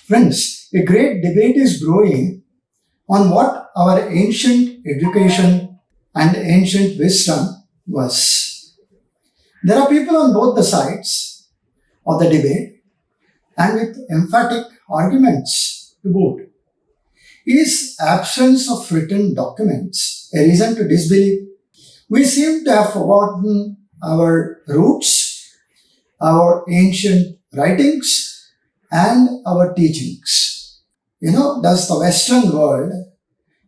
Friends, a great debate is brewing on what our ancient education and ancient wisdom was. There are people on both the sides of the debate and with emphatic arguments to boot. Is absence of written documents a reason to disbelieve? We seem to have forgotten our roots, our ancient writings, and our teachings. Does the Western world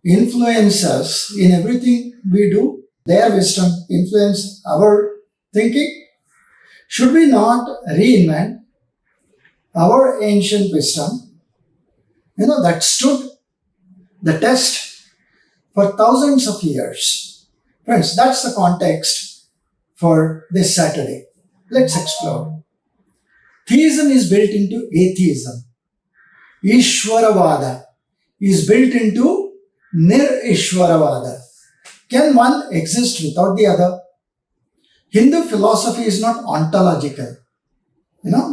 influence us in everything we do? Their wisdom influence our thinking? Should we not reinvent our ancient wisdom, that stood the test for thousands of years? Friends, that's the context for this Saturday. Let's explore. Theism is built into atheism. Ishwaravada is built into Nir-Ishwaravada. Can one exist without the other? Hindu philosophy is not ontological,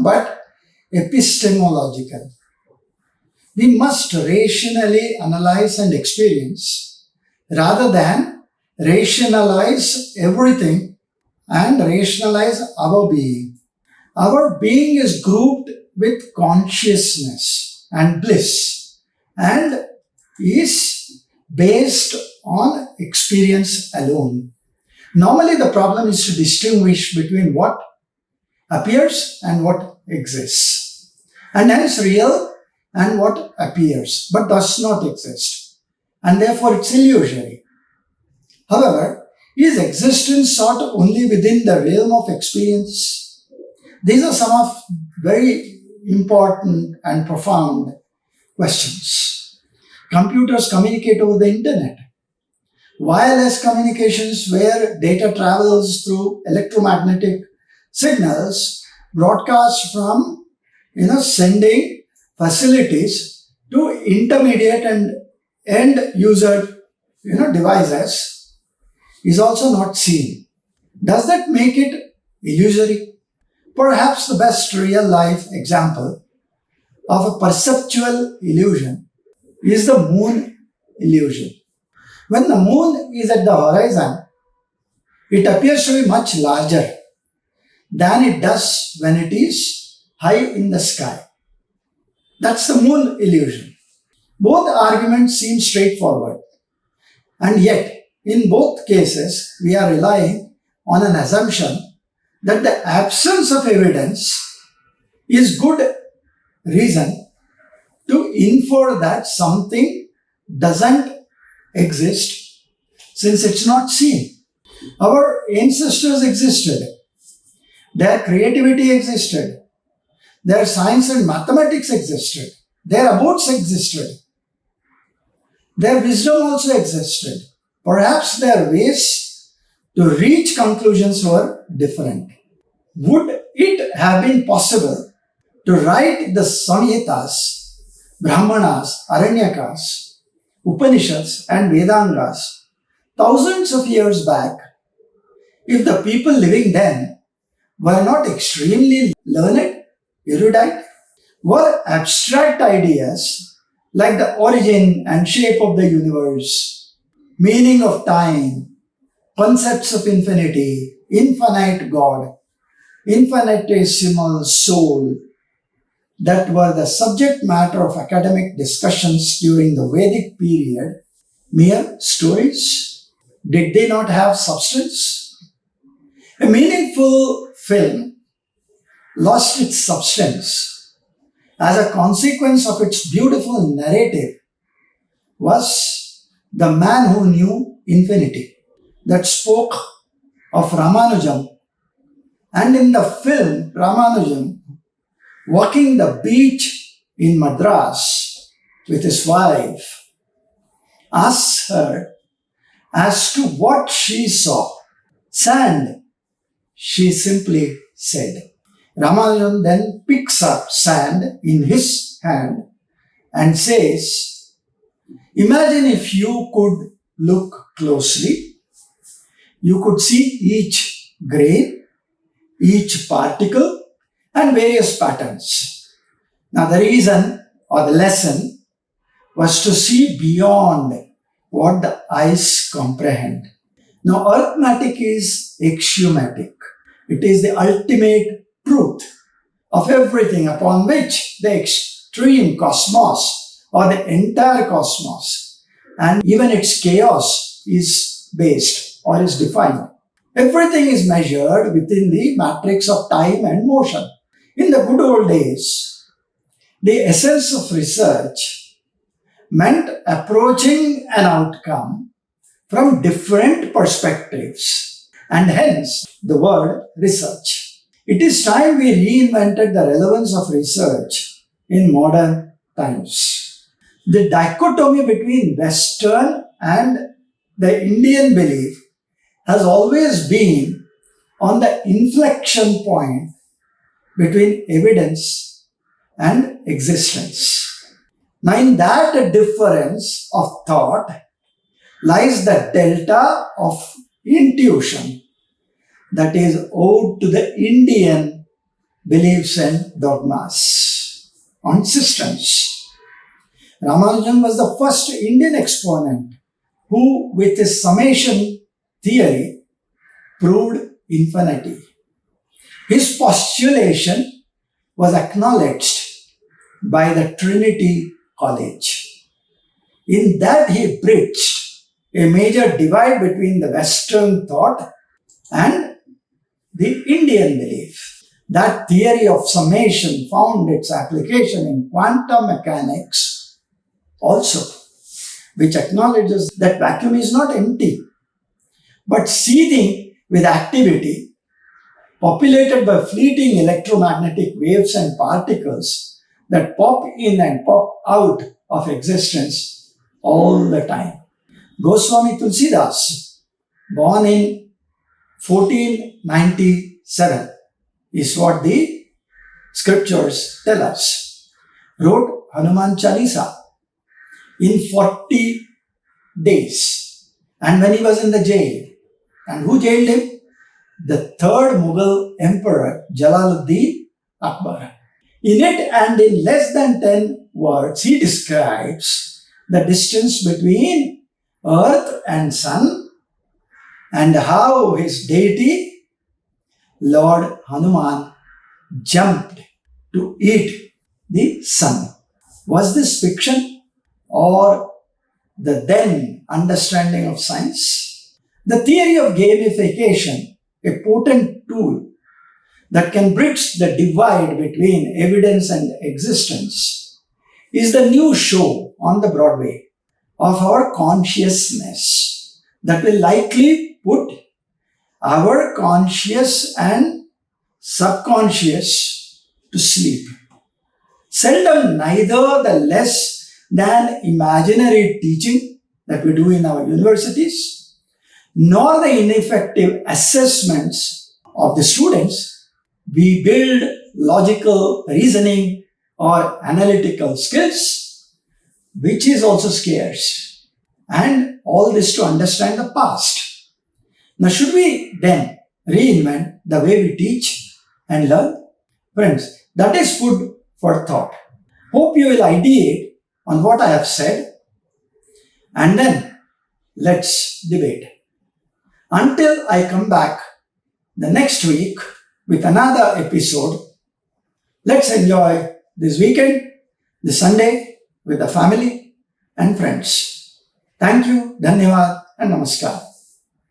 but epistemological. We must rationally analyze and experience rather than rationalize everything and rationalize our being. Our being is grouped with consciousness and bliss and is based on experience alone. Normally, the problem is to distinguish between what appears and what exists, and hence real and what appears but does not exist, and therefore it's illusory. However, is existence sought only within the realm of experience? These are some of very important and profound questions. Computers communicate over the internet. Wireless communications, where data travels through electromagnetic signals, broadcast from sending facilities to intermediate and end user devices, is also not seen. Does that make it illusory? Perhaps the best real life example of a perceptual illusion is the moon illusion. When the moon is at the horizon, it appears to be much larger than it does when it is high in the sky. That's the moon illusion. Both arguments seem straightforward, and yet in both cases we are relying on an assumption that the absence of evidence is good reason to infer that something doesn't exist since it's not seen. Our ancestors existed. Their creativity existed. Their science and mathematics existed. Their abodes existed. Their wisdom also existed. Perhaps their ways to reach conclusions were different. Would it have been possible to write the Samhitas, Brahmanas, Aranyakas, Upanishads and Vedangas thousands of years back if the people living then were not extremely learned, erudite? Were abstract ideas like the origin and shape of the universe, meaning of time, concepts of infinity, infinite God, infinitesimal soul, that were the subject matter of academic discussions during the Vedic period, mere stories? Did they not have substance? A meaningful film lost its substance as a consequence of its beautiful narrative was The Man Who Knew Infinity, that spoke of Ramanujam, and in the film Ramanujam walking the beach in Madras with his wife, asks her as to what she saw. Sand, she simply said. Ramanujan then picks up sand in his hand and says, imagine if you could look closely, you could see each grain, each particle, and various patterns. Now, the reason or the lesson was to see beyond what the eyes comprehend. Now, arithmetic is axiomatic. It is the ultimate truth of everything upon which the extreme cosmos or the entire cosmos and even its chaos is based or is defined. Everything is measured within the matrix of time and motion. In the good old days, the essence of research meant approaching an outcome from different perspectives, and hence the word research. It is time we reinvented the relevance of research in modern times. The dichotomy between Western and the Indian belief has always been on the inflection point between evidence and existence. Now, in that difference of thought lies the delta of intuition that is owed to the Indian beliefs and dogmas on systems. Ramanujan was the first Indian exponent who, with his summation theory, proved infinity. His postulation was acknowledged by the Trinity College. In that, he bridged a major divide between the Western thought and the Indian belief. That theory of summation found its application in quantum mechanics also, which acknowledges that vacuum is not empty, but seething with activity, populated by fleeting electromagnetic waves and particles that pop in and pop out of existence all the time. Goswami Tulsidas, born in 1497, is what the scriptures tell us, wrote Hanuman Chalisa in 40 days. And when he was in the jail, and who jailed him? The third Mughal emperor, Jalaluddin Akbar. In it and in less than 10 words, he describes the distance between earth and sun and how his deity, Lord Hanuman, jumped to eat the sun. Was this fiction or the then understanding of science? The theory of gamification, a potent tool that can bridge the divide between evidence and existence, is the new show on the Broadway of our consciousness that will likely put our conscious and subconscious to sleep. Seldom neither the less than imaginary teaching that we do in our universities, nor the ineffective assessments of the students we build logical reasoning or analytical skills, which is also scarce. And all this to understand the past. Now, should we then reinvent the way we teach and learn? Friends, that is food for thought. Hope you will ideate on what I have said, and then let's debate. Until I come back the next week with another episode, let's enjoy this weekend, this Sunday, with the family and friends. Thank you, Dhanyavad, and Namaskar.